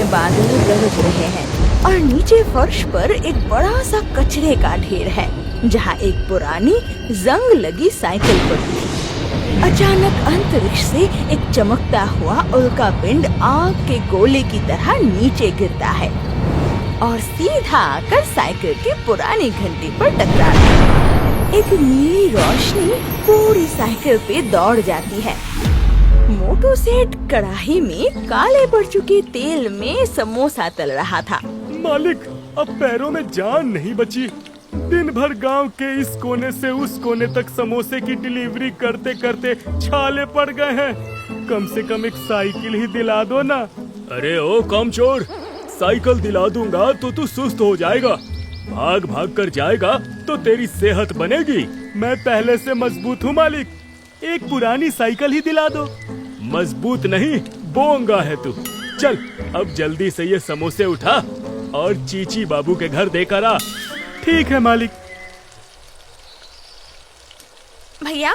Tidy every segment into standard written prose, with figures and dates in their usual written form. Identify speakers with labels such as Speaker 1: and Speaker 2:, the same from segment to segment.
Speaker 1: बादल गरज रहे हैं और नीचे फर्श पर एक बड़ा सा कचरे का ढेर है, जहाँ एक पुरानी जंग लगी साइकिल पड़ी थी। अचानक अंतरिक्ष से एक चमकता हुआ उल्का पिंड आग के गोले की तरह नीचे गिरता है और सीधा आकर साइकिल की पुरानी घंटी पर टकराता है। एक नीली रोशनी पूरी साइकिल पे दौड़ जाती है। मोटू सेठ कढ़ाई में काले पड़ चुके तेल में समोसा तल रहा था।
Speaker 2: मालिक, अब पैरों में जान नहीं बची। दिन भर गांव के इस कोने से उस कोने तक समोसे की डिलीवरी करते करते छाले पड़ गए हैं। कम से कम एक साइकिल ही दिला दो ना। अरे ओ कामचोर, साइकिल दिला दूंगा तो तू सुस्त हो जाएगा। भाग भाग कर जाएगा तो तेरी सेहत बनेगी। मैं पहले से मजबूत हूँ मालिक, एक पुरानी साइकिल ही दिला दो। मजबूत नहीं, बोंगा है तू। चल अब जल्दी से ये समोसे उठा और चीची बाबू के घर देकर आ। ठीक है मालिक।
Speaker 1: भैया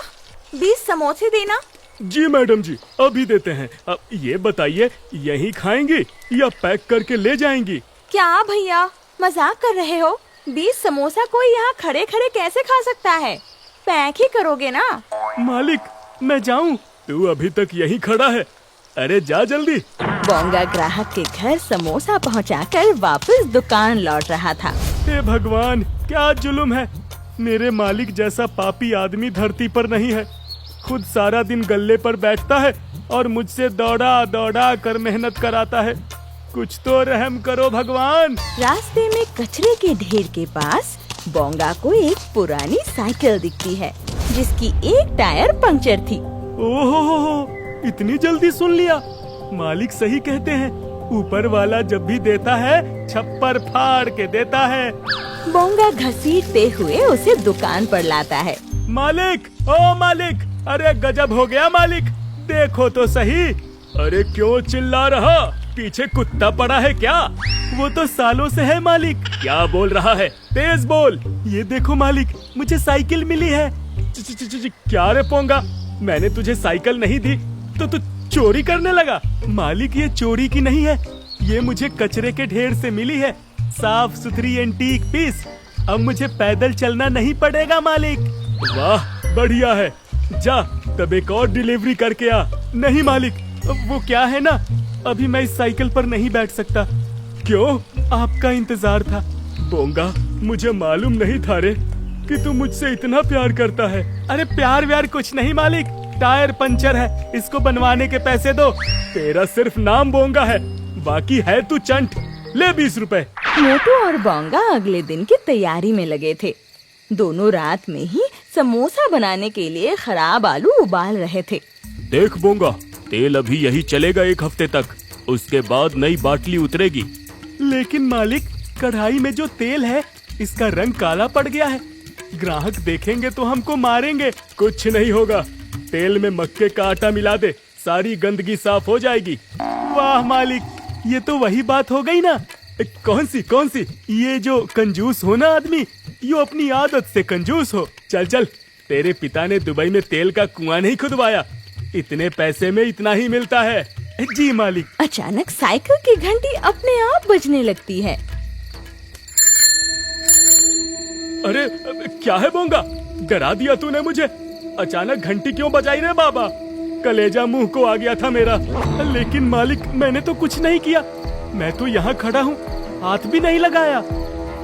Speaker 1: 20 समोसे देना।
Speaker 2: जी मैडम जी, अभी देते हैं। अब ये बताइए, यहीं खाएंगी या पैक करके ले जाएंगी?
Speaker 1: क्या भैया मजाक कर रहे हो? 20 समोसा कोई यहाँ खड़े खड़े कैसे खा सकता है? पैक ही करोगे ना?
Speaker 2: मालिक मैं जाऊँ? तू अभी तक यहीं खड़ा है। अरे जा जल्दी।
Speaker 1: बोंगा ग्राहक के घर समोसा पहुंचाकर वापस दुकान लौट रहा था।
Speaker 2: हे भगवान, क्या जुल्म है। मेरे मालिक जैसा पापी आदमी धरती पर नहीं है। खुद सारा दिन गल्ले पर बैठता है और मुझसे दौड़ा दौड़ा कर मेहनत कराता है। कुछ तो रहम करो भगवान।
Speaker 1: रास्ते में कचरे के ढेर के पास बोंगा को एक पुरानी साइकिल दिखती है, जिसकी एक टायर पंक्चर थी।
Speaker 2: ओहो, इतनी जल्दी सुन लिया। मालिक सही कहते हैं, ऊपर वाला जब भी देता है छप्पर फाड़ के देता है।
Speaker 1: बोंगा घसीटते हुए उसे दुकान पर लाता है।
Speaker 2: मालिक, ओ मालिक, अरे गजब हो गया मालिक, देखो तो सही। अरे क्यों चिल्ला रहा? पीछे कुत्ता पड़ा है क्या? वो तो सालों से है मालिक। क्या बोल रहा है? तेज बोल। ये देखो मालिक, मुझे साइकिल मिली है। क्या रे पोंगा, मैंने तुझे साइकिल नहीं दी तो तू चोरी करने लगा? मालिक ये चोरी की नहीं है, ये मुझे कचरे के ढेर से मिली है। साफ सुथरी एंटीक पीस। अब मुझे पैदल चलना नहीं पड़ेगा मालिक। वाह बढ़िया है, जा तब एक और डिलीवरी करके आ। नहीं मालिक, वो क्या है ना, अभी मैं इस साइकिल पर नहीं बैठ सकता। क्यों? आपका इंतजार था। बोंगा, मुझे मालूम नहीं था रे कि तू मुझसे इतना प्यार करता है। अरे प्यार व्यार कुछ नहीं मालिक, टायर पंचर है, इसको बनवाने के पैसे दो। तेरा सिर्फ नाम बोंगा है, बाकी है तू चंट। ले 20 रुपए।
Speaker 1: मोटू और बोंगा अगले दिन की तैयारी में लगे थे। दोनों रात में ही समोसा बनाने के लिए खराब आलू उबाल रहे थे।
Speaker 2: देख बोंगा, तेल अभी यही चलेगा 1 हफ्ते तक, उसके बाद नई बाटली उतरेगी। लेकिन मालिक, कढ़ाई में जो तेल है इसका रंग काला पड़ गया है। ग्राहक देखेंगे तो हमको मारेंगे। कुछ नहीं होगा, तेल में मक्के का आटा मिला दे, सारी गंदगी साफ हो जाएगी। वाह मालिक, ये तो वही बात हो गई ना। कौन सी? ये जो कंजूस हो ना आदमी, यो अपनी आदत से कंजूस हो। चल चल, तेरे पिता ने दुबई में तेल का कुआं नहीं खुदवाया, इतने पैसे में इतना ही मिलता है। जी मालिक।
Speaker 1: अचानक साइकिल की घंटी अपने आप बजने लगती है।
Speaker 2: अरे क्या है बोंगा, डरा दिया तूने मुझे। अचानक घंटी क्यों बजाई रे बाबा? कलेजा मुंह को आ गया था मेरा। लेकिन मालिक, मैंने तो कुछ नहीं किया, मैं तो यहाँ खड़ा हूँ, हाथ भी नहीं लगाया।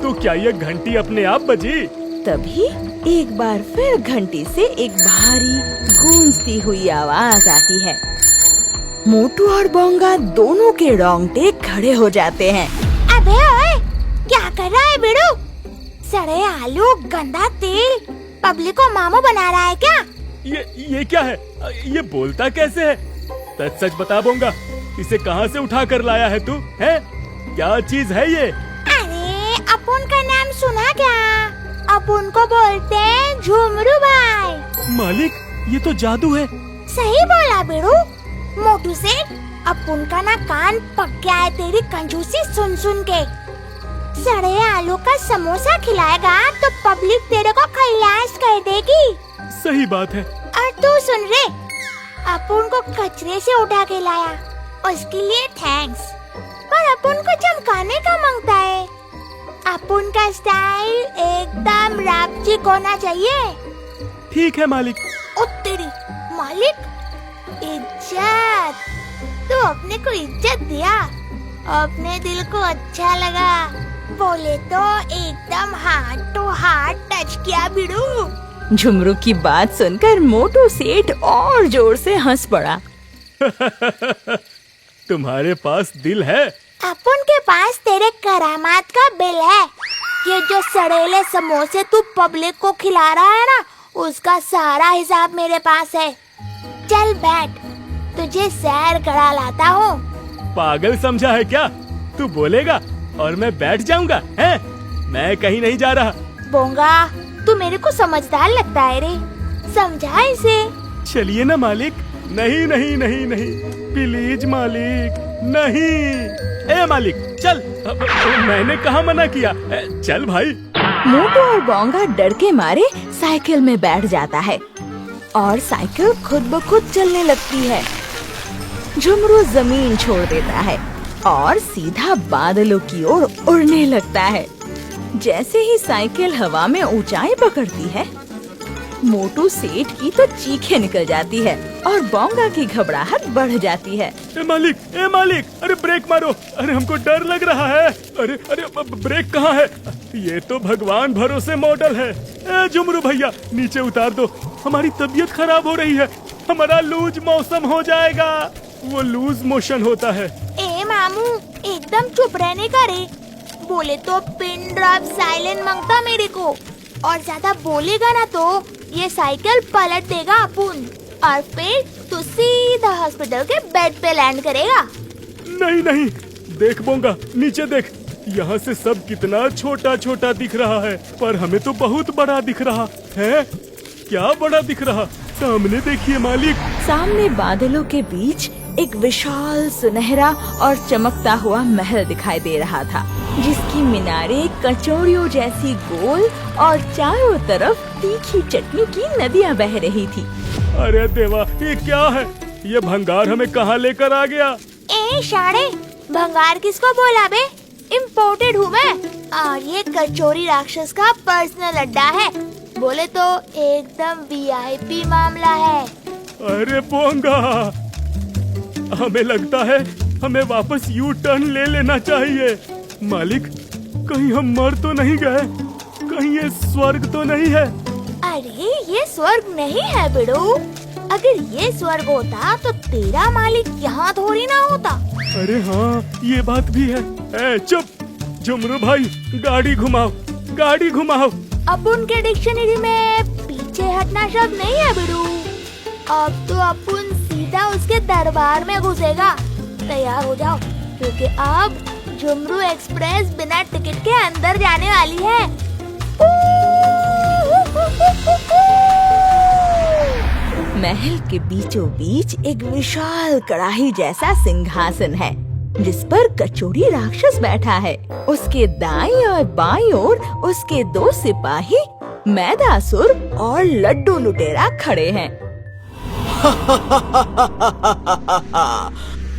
Speaker 2: तो क्या ये घंटी अपने आप बजी?
Speaker 1: तभी एक बार फिर घंटी से एक भारी गूंजती हुई आवाज आती है। मोटू और बोंगा दोनों के रोंगटे खड़े हो जाते हैं।
Speaker 3: अबे ओए, क्या कर रहा है बिड़ू? सड़े आलू, गंदा तेल, पब्लिक को मामू बना रहा है क्या?
Speaker 2: ये क्या है? ये बोलता कैसे है? सच सच बता बोंगा, इसे कहाँ से उठा कर लाया है तू? है क्या चीज है ये?
Speaker 3: अरे अपुन का नाम सुना क्या? अपुन को बोलते हैं झुमरू भाई।
Speaker 2: मालिक, ये तो जादू है।
Speaker 3: सही बोला बिड़ू। मोटू सेठ, अपुन का ना कान पक गया है तेरी कंजूसी सुन सुन के। सड़े आलू का समोसा खिलाएगा तो पब्लिक तेरे को खल्लास कर देगी।
Speaker 2: सही बात है।
Speaker 3: और तू सुन रे, अपुन को कचरे से उठा के लाया, उसके लिए थैंक्स। पर अपन को चमकाने का मांगता है। अपन का स्टाइल एकदम रापचिक होना चाहिए।
Speaker 2: ठीक है मालिक।
Speaker 3: ओ तेरी मालिक, इज्जत। तू अपने को इज्जत दिया, अपने दिल को अच्छा लगा, बोले तो एकदम हार्ट टू हार्ट टच किया बिड़ू।
Speaker 1: झुमरू की बात सुनकर मोटू सेठ और जोर से हंस पड़ा।
Speaker 2: तुम्हारे पास दिल है।
Speaker 3: अपन के पास तेरे करामात का बिल है। ये जो सड़ेले समोसे तू पब्लिक को खिला रहा है ना, उसका सारा हिसाब मेरे पास है। चल बैठ, तुझे सैर करा लाता हूँ।
Speaker 2: पागल समझा है क्या? तू बोलेगा और मैं बैठ जाऊंगा? हैं? मैं कहीं नहीं जा रहा।
Speaker 3: बोंगा, तू मेरे को समझदार लगता है रे, समझा इसे।
Speaker 2: चलिए ना मालिक। नहीं नहीं नहीं नहीं, प्लीज मालिक, नहीं। ए मालिक चल। मैंने कहा मना किया। चल भाई।
Speaker 1: मोटू और बोंगा डर के मारे साइकिल में बैठ जाता है और साइकिल खुद ब खुद चलने लगती है। झुमरू जमीन छोड़ देता है और सीधा बादलों की ओर उड़ने लगता है। जैसे ही साइकिल हवा में ऊंचाई पकड़ती है, मोटू सेठ की तो चीखें निकल जाती है और बोंगा की घबराहट बढ़ जाती है।
Speaker 2: ए मालिक, अरे ब्रेक मारो। अरे हमको डर लग रहा है। अरे अरे ब्रेक कहाँ है? ये तो भगवान भरोसे मॉडल है। ए झुमरू भैया, नीचे उतार दो, हमारी तबीयत खराब हो रही है। हमारा लूज मौसम हो जाएगा। वो लूज मोशन होता है।
Speaker 3: ए मामू, एकदम चुप रहने का रे। बोले तो पिन ड्रॉप साइलेंट मांगता मेरे को, और ज्यादा बोलेगा ना तो ये साइकिल पलट देगा अपुन, और फिर तू सीधा हॉस्पिटल के बेड पे लैंड करेगा।
Speaker 2: नहीं नहीं, देख बोंगा, नीचे देख। यहाँ से सब कितना छोटा छोटा दिख रहा है, पर हमें तो बहुत बड़ा दिख रहा है। क्या बड़ा दिख रहा? सामने देखिए मालिक।
Speaker 1: सामने बादलों के बीच एक विशाल सुनहरा और चमकता हुआ महल दिखाई दे रहा था, जिसकी मीनारें कचौड़ियों जैसी गोल और चारों तरफ तीखी चटनी की नदियां बह रही थी।
Speaker 2: अरे देवा, ये क्या है? ये भंगार हमें कहाँ लेकर आ गया?
Speaker 3: ए शाणे, भंगार किसको बोला बे? इम्पोर्टेड हूँ मैं, और ये कचौरी राक्षस का पर्सनल अड्डा है। बोले तो एकदम वीआईपी मामला है।
Speaker 2: अरे बोंगा, हमें लगता है हमें वापस यू टर्न ले लेना चाहिए। मालिक, कहीं हम मर तो नहीं गए? कहीं ये स्वर्ग तो नहीं है?
Speaker 3: अरे ये स्वर्ग नहीं है बिड़ू। अगर ये स्वर्ग होता तो तेरा मालिक यहाँ थोड़ी ना होता।
Speaker 2: अरे हाँ, ये बात भी है। ए चुप, झुमरू भाई, गाड़ी घुमाओ, गाड़ी घुमाओ।
Speaker 3: अपुन के डिक्शनरी में पीछे हटना शब्द नहीं है बिड़ू। अब तो अपुन सीधा उसके दरबार में घुसेगा। तैयार हो जाओ, क्योंकि अब झुमरू एक्सप्रेस बिना टिकट के अंदर जाने वाली है।
Speaker 1: महल के बीचों बीच एक विशाल कड़ाही जैसा सिंहासन है, जिस पर कचौड़ी राक्षस बैठा है। उसके दाईं और बाईं ओर उसके दो सिपाही मैदासुर और लड्डू लुटेरा खड़े हैं।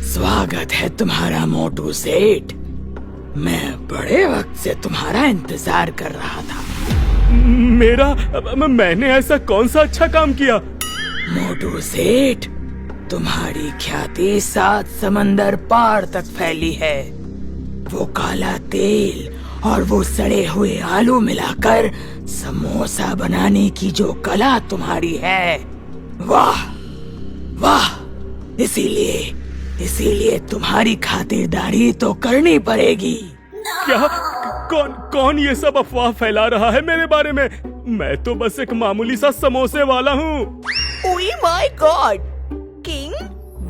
Speaker 4: स्वागत है तुम्हारा मोटू सेठ। मैं बड़े वक्त से तुम्हारा इंतजार कर रहा था।
Speaker 2: मैंने ऐसा कौन सा अच्छा काम किया?
Speaker 4: मोटू सेठ, तुम्हारी ख्याति 7 समंदर पार तक फैली है। वो काला तेल और वो सड़े हुए आलू मिलाकर समोसा बनाने की जो कला तुम्हारी है, वाह वाह। इसीलिए तुम्हारी खातिरदारी तो करनी पड़ेगी।
Speaker 2: क्या? कौन ये सब अफवाह फैला रहा है मेरे बारे में? मैं तो बस एक मामूली सा समोसे वाला हूँ।
Speaker 1: Oh my god, king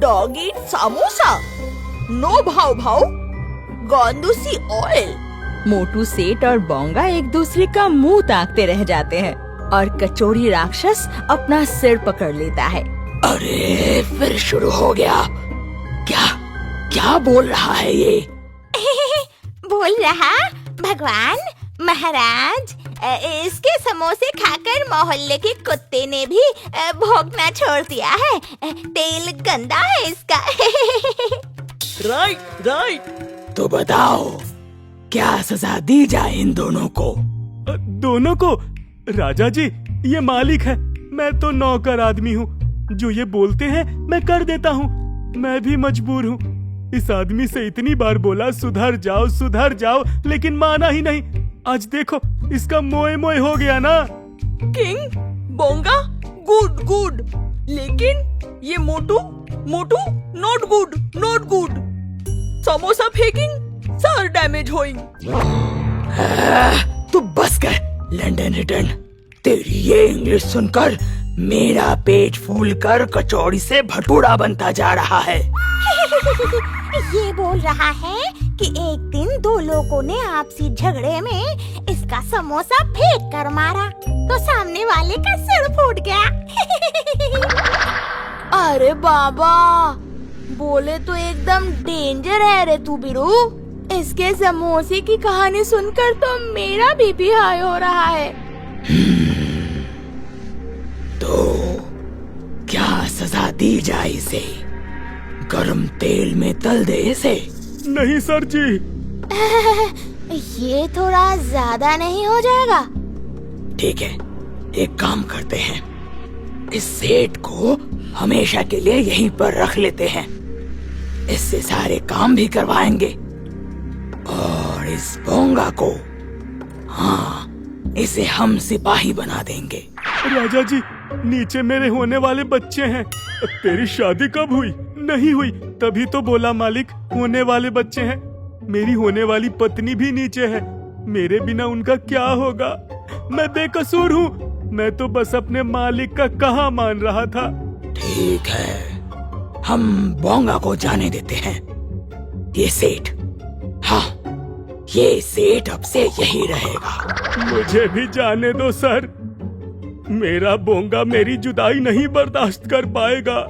Speaker 1: dog eat samosa, no भाव भाव, गंदूसी ऑयल। मोटू सेठ और बोंगा एक दूसरे का मुंह ताकते रह जाते हैं और कचौड़ी राक्षस अपना सिर पकड़ लेता है।
Speaker 4: अरे फिर शुरू हो गया। क्या बोल रहा है ये?
Speaker 3: बोल रहा, भगवान महाराज, इसके समोसे खाकर मोहल्ले के कुत्ते ने भी भौंकना छोड़ दिया है। तेल गंदा है इसका।
Speaker 4: राइट। तो बताओ, क्या सजा दी जाए इन दोनों को?
Speaker 2: दोनों को? राजा जी, ये मालिक है, मैं तो नौकर आदमी हूँ। जो ये बोलते हैं मैं कर देता हूँ। मैं भी मजबूर हूँ। इस आदमी से इतनी बार बोला सुधर जाओ, लेकिन माना ही नहीं। आज देखो, इसका मोए मोए हो गया ना।
Speaker 5: किंग, बोंगा, गुड गुड, लेकिन ये मोटू नॉट गुड। समोसा फेकिंग, सर डैमेज होइंग।
Speaker 4: तू बस कर, लंदन रिटर्न। तेरी ये इंग्लिश सुनकर मेरा पेट फूल कर कचौड़ी से भटूरा बनता जा रहा है।
Speaker 3: ये बोल रहा है कि एक दिन दो लोगों ने आपसी झगड़े में इसका समोसा फेंक कर मारा तो सामने वाले का सिर फूट गया।
Speaker 1: अरे बाबा, बोले तो एकदम डेंजर है रे तू बिरू। इसके समोसे की कहानी सुनकर तो मेरा बीपी हाई हो रहा है।
Speaker 4: तो क्या सजा दी जाए इसे? गरम तेल में तल दे इसे?
Speaker 2: नहीं सर जी।
Speaker 3: ये थोड़ा ज्यादा नहीं हो जाएगा?
Speaker 4: ठीक है, एक काम करते हैं, इस सेठ को हमेशा के लिए यहीं पर रख लेते हैं। इससे सारे काम भी करवाएंगे। और इस बोंगा को, हाँ, इसे हम सिपाही बना देंगे।
Speaker 2: राजा जी, नीचे मेरे होने वाले बच्चे हैं। तेरी शादी कब हुई? नहीं हुई, तभी तो बोला मालिक, होने वाले बच्चे हैं। मेरी होने वाली पत्नी भी नीचे है। मेरे बिना उनका क्या होगा? मैं बेकसूर हूँ। मैं तो बस अपने मालिक का कहा मान रहा था।
Speaker 4: ठीक है, हम बोंगा को जाने देते हैं। ये सेठ, हाँ, ये सेठ अब से यही रहेगा।
Speaker 2: मुझे भी जाने दो सर। मेरा बोंगा मेरी जुदाई नहीं बर्दाश्त कर पाएगा।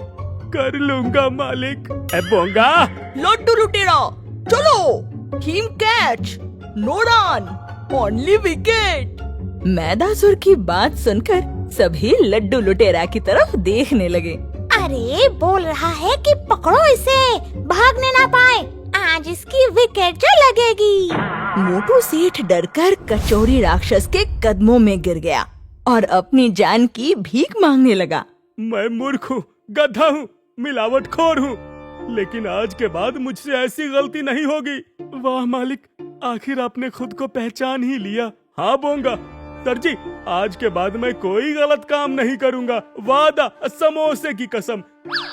Speaker 2: कर लूंगा मालिक। ए बोंगा,
Speaker 5: लड्डू लुटेरा, चलो। Him catch, no run, only wicket.
Speaker 1: Maidasur की बात सुनकर सभी लड्डू लुटेरा की तरफ देखने लगे।
Speaker 3: अरे बोल रहा है कि पकड़ो इसे, भागने ना पाए, आज इसकी विकेट जो लगेगी।
Speaker 1: मोटू सेठ डरकर कचौड़ी राक्षस के कदमों में गिर गया और अपनी जान की भीख मांगने लगा।
Speaker 2: मैं मूर्ख हूँ, गधा हूँ, मिलावटखोर हूँ, लेकिन आज के बाद मुझसे ऐसी गलती नहीं होगी। वाह मालिक, आखिर आपने खुद को पहचान ही लिया। हाँ बोंगा, सर जी, आज के बाद मैं कोई गलत काम नहीं करूँगा। वादा, समोसे की कसम।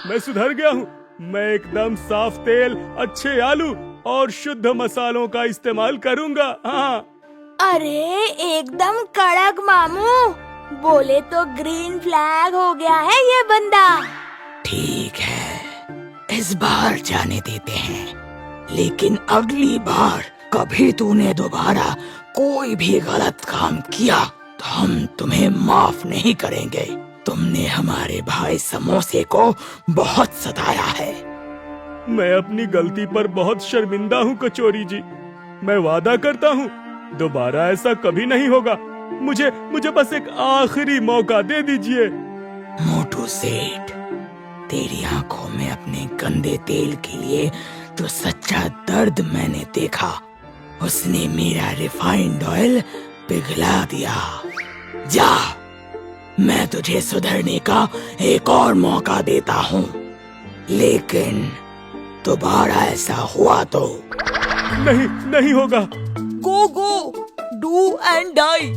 Speaker 2: मैं सुधर गया हूँ। मैं एकदम साफ तेल, अच्छे आलू और शुद्ध मसालों का इस्तेमाल करूँगा। हाँ।
Speaker 3: अरे एकदम कड़क मामू, बोले तो ग्रीन फ्लैग हो गया है ये बंदा।
Speaker 4: ठीक है, इस बार जाने देते हैं, लेकिन अगली बार कभी तूने दोबारा कोई भी गलत काम किया तो हम तुम्हें माफ नहीं करेंगे। तुमने हमारे भाई समोसे को बहुत सताया है।
Speaker 2: मैं अपनी गलती पर बहुत शर्मिंदा हूँ कचौरी जी। मैं वादा करता हूँ, दोबारा ऐसा कभी नहीं होगा। मुझे बस एक आखिरी मौका दे दीजिए।
Speaker 4: मोटू सेठ, तेरी आंखों में अपने गंदे तेल के लिए जो सच्चा दर्द मैंने देखा, उसने मेरा रिफाइंड ऑयल पिघला दिया। जा, मैं तुझे सुधरने का एक और मौका देता हूँ, लेकिन दोबारा ऐसा हुआ तो
Speaker 2: नहीं होगा।
Speaker 5: गो, डू एंड डाई।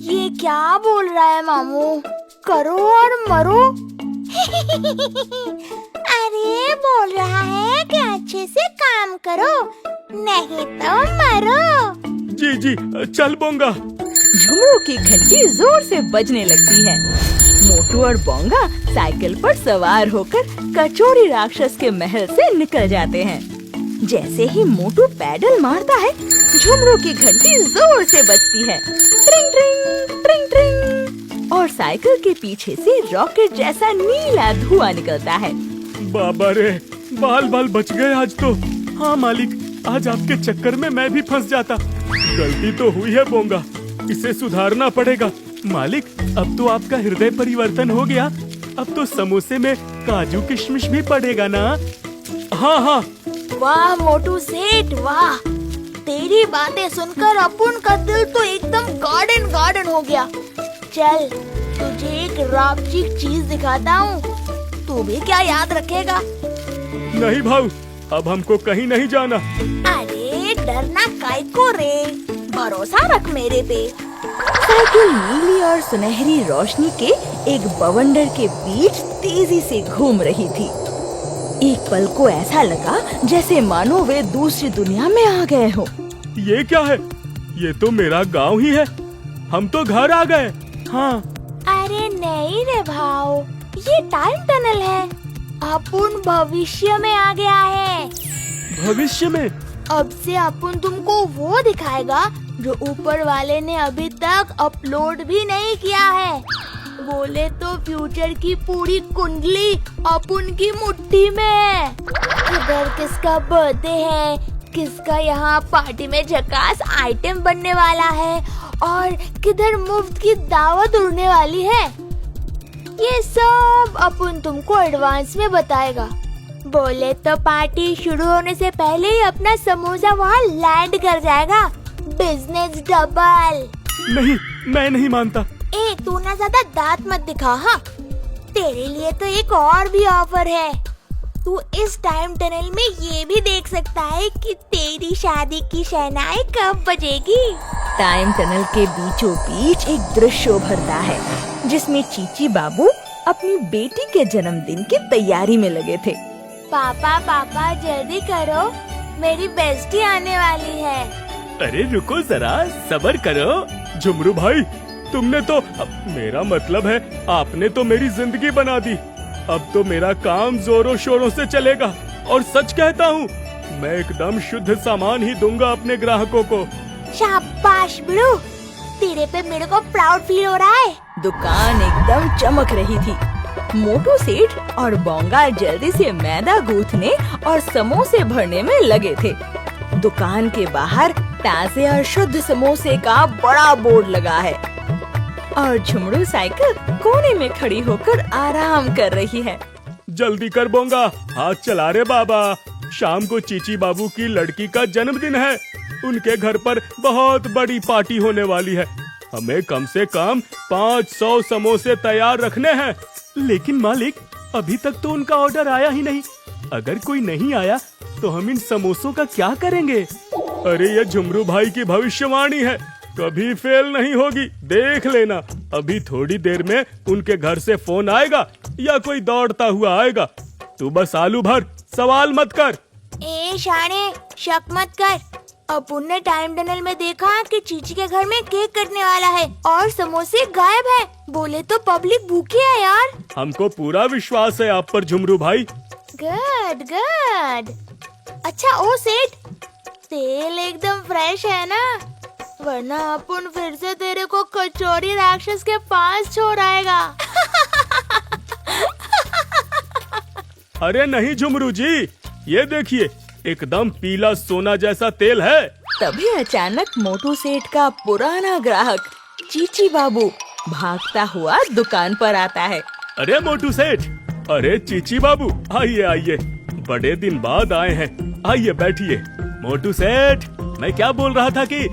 Speaker 3: ये क्या बोल रहा है मामू? करो और मरो। अरे बोल रहा है कि अच्छे से काम करो, नहीं तो मरो।
Speaker 2: जी, चल बोंगा।
Speaker 1: झुमरू की घंटी जोर से बजने लगती है। मोटू और बोंगा साइकिल पर सवार होकर कचौड़ी राक्षस के महल से निकल जाते हैं। जैसे ही मोटू पैडल मारता है, झुमरू की घंटी जोर से बजती है, ट्रिंग ट्रिंग ट्रिंग ट्रिंग, और साइकिल के पीछे से रॉकेट जैसा नीला धुआं निकलता है।
Speaker 2: बाबा रे, बाल बच गए आज तो। हाँ मालिक, आज आपके चक्कर में मैं भी फंस जाता। गलती तो हुई है बोंगा, इसे सुधारना पड़ेगा। मालिक, अब तो आपका हृदय परिवर्तन हो गया। अब तो समोसे में काजू किशमिश भी पड़ेगा ना? हाँ,
Speaker 3: वाह मोटू सेठ वाह, तेरी बातें सुनकर अपुन का दिल तो एकदम गार्डन गार्डन हो गया। चल तुझे एक रापचिक चीज दिखाता हूँ, तू भी क्या याद रखेगा?
Speaker 2: नहीं भाऊ, अब हमको कहीं नहीं जाना।
Speaker 3: अरे डरना काय को रे, भरोसा रख मेरे पे।
Speaker 1: साइकिल नीली और सुनहरी रोशनी के एक बवंडर के बीच तेजी से घूम रही थी। एक पल को ऐसा लगा जैसे मानो वे दूसरी दुनिया में आ गए हो।
Speaker 2: ये क्या है? ये तो मेरा गांव ही है। हम तो घर आ गए। हाँ।
Speaker 3: अरे नहीं रे भाव, ये टाइम टनल है। अपुन भविष्य में आ गया है।
Speaker 2: भविष्य में?
Speaker 3: अब से अपुन तुमको वो दिखाएगा जो ऊपर वाले ने अभी तक अपलोड भी नहीं किया है। बोले तो फ्यूचर की पूरी कुंडली अपुन की मुट्ठी में है। किधर किसका बर्थडे है, किसका यहाँ पार्टी में झकास आइटम बनने वाला है और किधर मुफ्त की दावत उड़ने वाली है, ये सब अपुन तुमको एडवांस में बताएगा। बोले तो पार्टी शुरू होने से पहले ही अपना समोसा वहाँ लैंड कर जाएगा। Business double.
Speaker 2: नहीं, मैं नहीं मानता।
Speaker 3: ए तू ना ज्यादा दांत मत दिखा। हाँ, तेरे लिए तो एक और भी ऑफर है। तू इस टाइम टनल में ये भी देख सकता है कि तेरी शादी की शहनाई कब बजेगी।
Speaker 1: टाइम टनल के बीचों बीच एक दृश्य उभरता है जिसमें चीची बाबू अपनी बेटी के जन्मदिन की तैयारी में लगे थे।
Speaker 3: पापा पापा जल्दी करो, मेरी बेस्टी आने वाली है।
Speaker 2: अरे रुको जरा, सब्र करो। झुमरू भाई, तुमने तो, मेरा मतलब है आपने तो मेरी जिंदगी बना दी। अब तो मेरा काम जोरों शोरों से चलेगा। और सच कहता हूँ, मैं एकदम शुद्ध सामान ही दूंगा अपने ग्राहकों को।
Speaker 3: शाबाश बिड़ू, तेरे पे मेरे को प्राउड फील हो रहा है।
Speaker 1: दुकान एकदम चमक रही थी। मोटू सेठ और बोंगा जल्दी से मैदा गूंथने और समोसे भरने में लगे थे। दुकान के बाहर ताजे और शुद्ध समोसे का बड़ा बोर्ड लगा है और झुमरू साइकिल कोने में खड़ी होकर आराम कर रही है।
Speaker 2: जल्दी कर बोंगा, हाथ चला रे बाबा। शाम को चीची बाबू की लड़की का जन्मदिन है। उनके घर पर बहुत बड़ी पार्टी होने वाली है। हमें कम से कम 500 समोसे तैयार रखने हैं। लेकिन मालिक, अभी तक तो उनका ऑर्डर आया ही नहीं। अगर कोई नहीं आया तो हम इन समोसों का क्या करेंगे? अरे ये झुमरू भाई की भविष्यवाणी है, कभी फेल नहीं होगी। देख लेना, अभी थोड़ी देर में उनके घर से फोन आएगा या कोई दौड़ता हुआ आएगा। तू बस आलू भर, सवाल मत कर।
Speaker 3: ए शाने, शक मत कर। अपुन ने टाइम टनल में देखा कि चीची के घर में केक कटने वाला है और समोसे गायब है। बोले तो पब्लिक भूखी है यार।
Speaker 2: हमको पूरा विश्वास है आप पर झुमरू भाई।
Speaker 3: Good good. अच्छा ओ सेठ, तेल एकदम फ्रेश है ना? वरना अपुन फिर से तेरे को कचौरी राक्षस के पास छोड़ आएगा।
Speaker 2: अरे नहीं झुमरू जी, ये देखिए, एकदम पीला सोना जैसा तेल है।
Speaker 1: तभी अचानक मोटू सेठ का पुराना ग्राहक चीची बाबू भागता हुआ दुकान पर आता है।
Speaker 2: अरे मोटू सेठ, अरे चीची बाबू, आइए आइए, बड़े दिन बाद आए हैं। आइए बैठिए। मोटू सेठ, मैं क्या बोल रहा था कि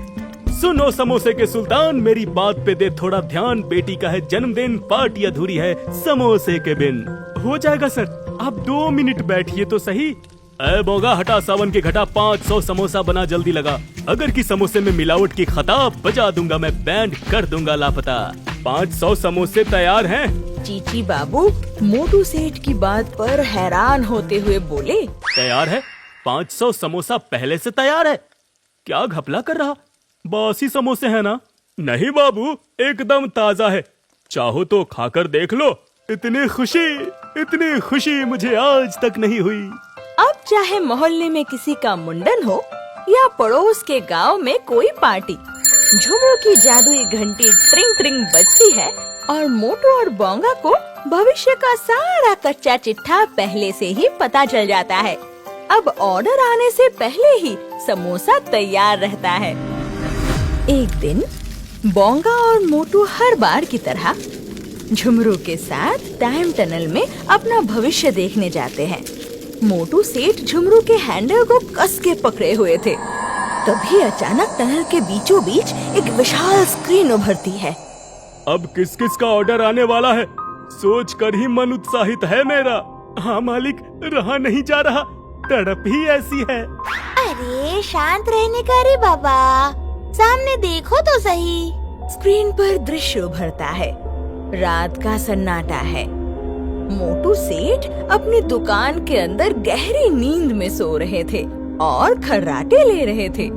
Speaker 2: सुनो समोसे के सुल्तान, मेरी बात पे दे थोड़ा ध्यान। बेटी का है जन्मदिन, पार्टी अधूरी है समोसे के बिन। हो जाएगा सर, आप 2 मिनट बैठिए तो सही। ए बोगा, हटा सावन की घटा, 500 समोसा बना, जल्दी लगा। अगर की समोसे में मिलावट की खता बजा दूंगा मैं, बैंड कर दूंगा लापता। 500 समोसे तैयार हैं।
Speaker 1: चीची बाबू मोटू सेठ की बात पर हैरान होते हुए बोले,
Speaker 2: तैयार है? 500 समोसा पहले से तैयार है? क्या घपला कर रहा? बासी समोसे है ना? नहीं बाबू, एकदम ताजा है। चाहो तो खाकर देख लो। इतनी खुशी मुझे आज तक नहीं हुई।
Speaker 1: अब चाहे मोहल्ले में किसी का मुंडन हो या पड़ोस के गांव में कोई पार्टी, झुमरू की जादुई घंटी ट्रिंग ट्रिंग बजती है और मोटू और बोंगा को भविष्य का सारा कच्चा चिट्ठा पहले से ही पता चल जाता है। अब ऑर्डर आने से पहले ही समोसा तैयार रहता है। एक दिन बोंगा और मोटू हर बार की तरह झुमरू के साथ टाइम टनल में अपना भविष्य देखने जाते हैं। मोटू सेठ झुमरू के हैंडल को कस के पकड़े हुए थे। तभी अचानक टनल के बीचों बीच एक विशाल स्क्रीन उभरती है।
Speaker 2: अब किस किस का ऑर्डर आने वाला है, सोच कर ही मन उत्साहित है मेरा। हाँ मालिक, रहा नहीं जा रहा, तड़प ही ऐसी है।
Speaker 3: अरे शांत रहने का रे बाबा, सामने देखो तो सही।
Speaker 1: स्क्रीन पर दृश्य उभरता है। रात का सन्नाटा है। मोटू सेठ अपनी दुकान के अंदर गहरी नींद में सो रहे थे और खर्राटे ले रहे थे।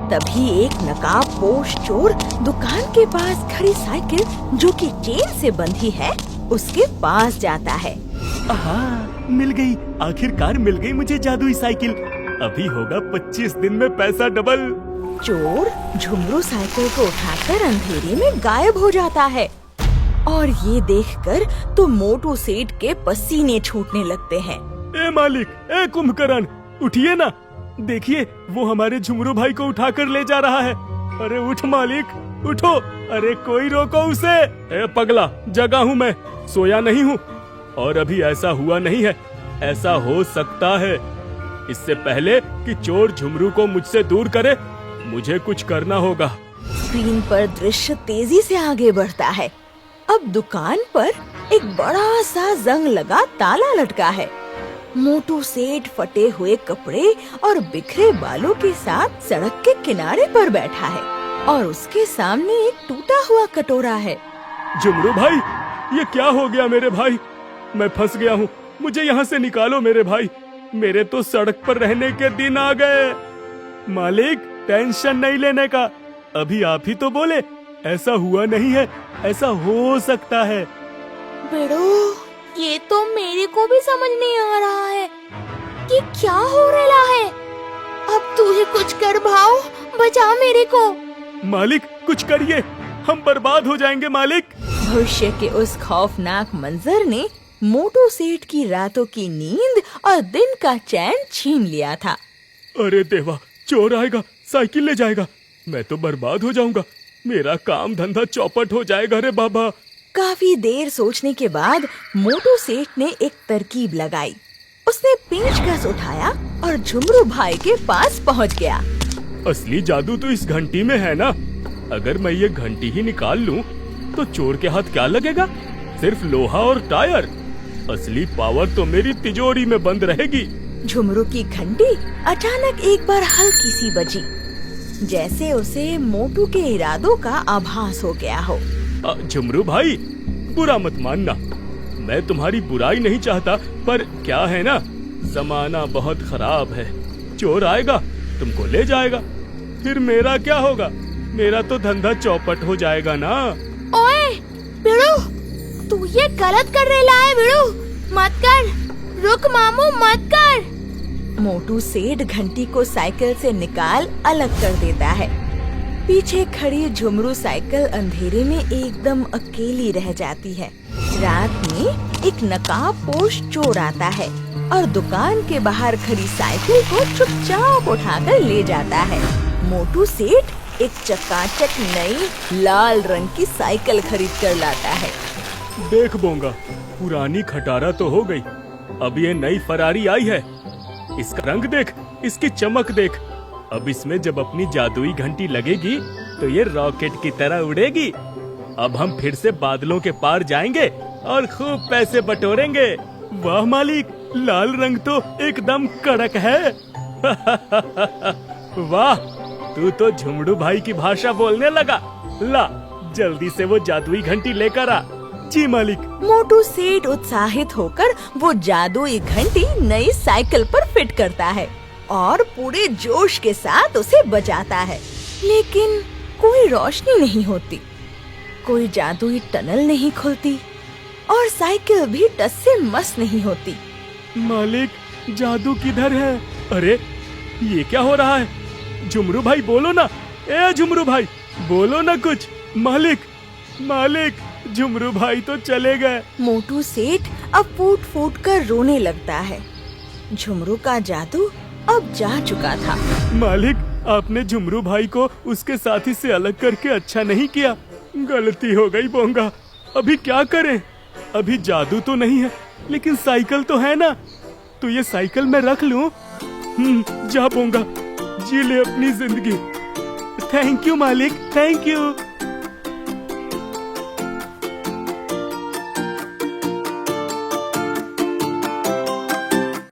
Speaker 1: तभी एक नकाबपोश चोर दुकान के पास खड़ी साइकिल जो कि चेन से बंधी है उसके पास जाता है।
Speaker 2: आहा, मिल गई, आखिरकार मिल गई मुझे जादुई साइकिल। अभी होगा 25 दिन में पैसा डबल।
Speaker 1: चोर झुमरू साइकिल को उठाकर अंधेरे में गायब हो जाता है और ये देखकर तो मोटू सेठ के पसीने छूटने लगते हैं।
Speaker 2: ए मालिक, ए कुंभकर्ण, उठिए ना, देखिए वो हमारे झुमरू भाई को उठाकर ले जा रहा है। अरे उठ मालिक, उठो, अरे कोई रोको उसे। ए पगला, जगा हूँ मैं, सोया नहीं हूँ और अभी ऐसा हुआ नहीं है। ऐसा हो सकता है। इससे पहले कि चोर झुमरू को मुझसे दूर करे, मुझे कुछ करना होगा।
Speaker 1: स्क्रीन पर दृश्य तेजी से आगे बढ़ता है। अब दुकान पर एक बड़ा सा जंग लगा ताला लटका है। मोटू सेठ फटे हुए कपड़े और बिखरे बालों के साथ सड़क के किनारे पर बैठा है और उसके सामने एक टूटा हुआ कटोरा है।
Speaker 2: झुमरू भाई, ये क्या हो गया मेरे भाई? मैं फंस गया हूँ, मुझे यहाँ से निकालो मेरे भाई। मेरे तो सड़क पर रहने के दिन आ गए। मालिक, टेंशन नहीं लेने का, अभी आप ही तो बोले ऐसा हुआ नहीं है, ऐसा हो सकता है।
Speaker 3: बेड़ो, ये तो मेरे को भी समझ नहीं आ रहा है कि क्या हो रहा है। अब तू ही कुछ कर भाव, बचा मेरे को।
Speaker 2: मालिक कुछ करिए, हम बर्बाद हो जाएंगे मालिक।
Speaker 1: भविष्य के उस खौफनाक मंजर ने मोटू सेठ की रातों की नींद और दिन का चैन छीन लिया था।
Speaker 2: अरे देवा, चोर आएगा, साइकिल ले जाएगा, मैं तो बर्बाद हो जाऊंगा। मेरा काम धंधा चौपट हो जाएगा रे बाबा।
Speaker 1: काफी देर सोचने के बाद मोटू सेठ ने एक तरकीब लगाई। उसने पेंचकस उठाया और झुमरू भाई के पास पहुंच गया।
Speaker 2: असली जादू तो इस घंटी में है ना। अगर मैं ये घंटी ही निकाल लूं, तो चोर के हाथ क्या लगेगा? सिर्फ लोहा और टायर। असली पावर तो मेरी तिजोरी में बंद रहेगी।
Speaker 1: झुमरू की घंटी अचानक एक बार हल्की सी बजी, जैसे उसे मोटू के इरादों का आभास हो गया हो।
Speaker 2: झुमरू भाई, बुरा मत मानना, मैं तुम्हारी बुराई नहीं चाहता, पर क्या है ना, जमाना बहुत खराब है। चोर आएगा, तुमको ले जाएगा, फिर मेरा क्या होगा? मेरा तो धंधा चौपट हो जाएगा ना।
Speaker 3: ओए बिड़ू, तू ये गलत कर रहा है बिड़ू, मत कर, रुक मामू, मत कर।
Speaker 1: मोटू सेठ घंटी को साइकिल से निकाल अलग कर देता है। पीछे खड़ी झुमरू साइकिल अंधेरे में एकदम अकेली रह जाती है। रात में एक नकाबपोश चोर आता है और दुकान के बाहर खड़ी साइकिल को चुपचाप उठाकर ले जाता है। मोटू सेठ एक चकाचक नई लाल रंग की साइकिल खरीद कर लाता है।
Speaker 2: देख बोंगा, पुरानी खटारा तो हो गई, अब ये नई फरारी आई है। इसका रंग देख, इसकी चमक देख। अब इसमें जब अपनी जादुई घंटी लगेगी तो ये रॉकेट की तरह उड़ेगी। अब हम फिर से बादलों के पार जाएंगे और खूब पैसे बटोरेंगे। वाह मालिक, लाल रंग तो एकदम कड़क है। वाह, तू तो झुमरू भाई की भाषा बोलने लगा। ला, जल्दी से वो जादुई घंटी लेकर आ। जी मालिक।
Speaker 1: मोटू सेठ उत्साहित होकर वो जादुई घंटी नई साइकिल पर फिट करता है और पूरे जोश के साथ उसे बजाता है। लेकिन कोई रोशनी नहीं होती, कोई जादुई टनल नहीं खुलती और साइकिल भी टस से मस नहीं होती।
Speaker 2: मालिक, जादू किधर है? अरे ये क्या हो रहा है? झुमरू भाई बोलो ना, ए झुमरू भाई बोलो ना कुछ। मालिक, मालिक, झुमरू भाई तो चले गए।
Speaker 1: मोटू सेठ अब फूट फूट कर रोने लगता है। झुमरू का जादू अब जा चुका था।
Speaker 2: मालिक, आपने झुमरू भाई को उसके साथी से अलग करके अच्छा नहीं किया। गलती हो गई बोंगा। अभी क्या करें? अभी जादू तो नहीं है, लेकिन साइकिल तो है ना। तो ये साइकिल मैं रख लूं? जा बोंगा, जी ले अपनी जिंदगी। थैंक यू मालिक, थैंक यू।